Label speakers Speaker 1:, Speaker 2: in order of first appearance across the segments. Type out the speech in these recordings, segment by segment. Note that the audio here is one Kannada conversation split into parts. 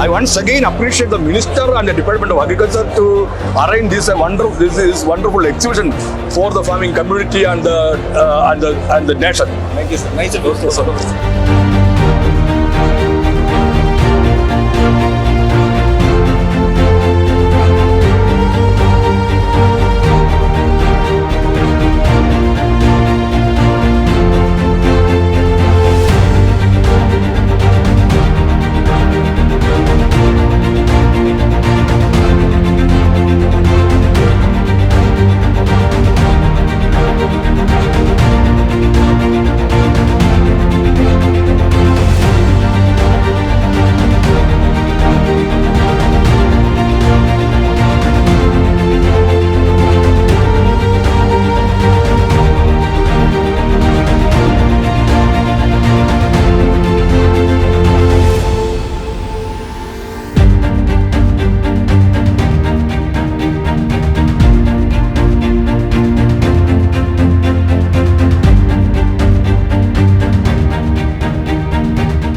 Speaker 1: I once again appreciate the Minister and the Department of Agriculture to arrange this wonderful exhibition for the farming community and the nation.
Speaker 2: Thank you, sir. Nice to
Speaker 1: Okay, sir.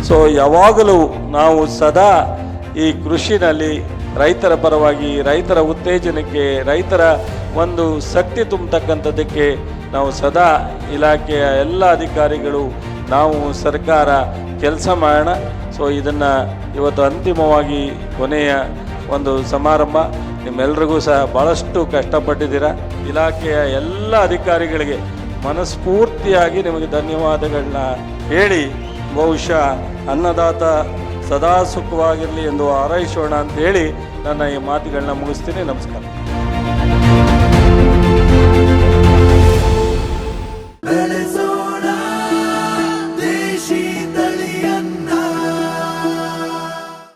Speaker 3: So ಯಾವಾಗಲೂ ನಾವು ಸದಾ ಈ ಕೃಷಿನಲ್ಲಿ ರೈತರ ಪರವಾಗಿ, ರೈತರ ಉತ್ತೇಜನಕ್ಕೆ, ರೈತರ ಒಂದು ಶಕ್ತಿ ತುಂಬತಕ್ಕಂಥದ್ದಕ್ಕೆ ನಾವು ಸದಾ ಇಲಾಖೆಯ ಎಲ್ಲ ಅಧಿಕಾರಿಗಳು, ನಾವು ಸರ್ಕಾರ ಕೆಲಸ ಮಾಡೋಣ. ಸೊ ಇದನ್ನು ಇವತ್ತು ಅಂತಿಮವಾಗಿ ಕೊನೆಯ ಒಂದು ಸಮಾರಂಭ. ನಿಮ್ಮೆಲ್ರಿಗೂ ಸಹ ಭಾಳಷ್ಟು ಕಷ್ಟಪಟ್ಟಿದ್ದೀರ. ಇಲಾಖೆಯ ಎಲ್ಲ ಅಧಿಕಾರಿಗಳಿಗೆ ಮನಸ್ಫೂರ್ತಿಯಾಗಿ ನಿಮಗೆ ಧನ್ಯವಾದಗಳನ್ನ ಹೇಳಿ, ಬಹುಶಃ ಅನ್ನದಾತ ಸದಾ ಸುಖವಾಗಿರಲಿ ಎಂದು ಹಾರೈಸೋಣ ಅಂತ ಹೇಳಿ ನನ್ನ ಈ ಮಾತುಗಳನ್ನ ಮುಗಿಸ್ತೀನಿ. ನಮಸ್ಕಾರ.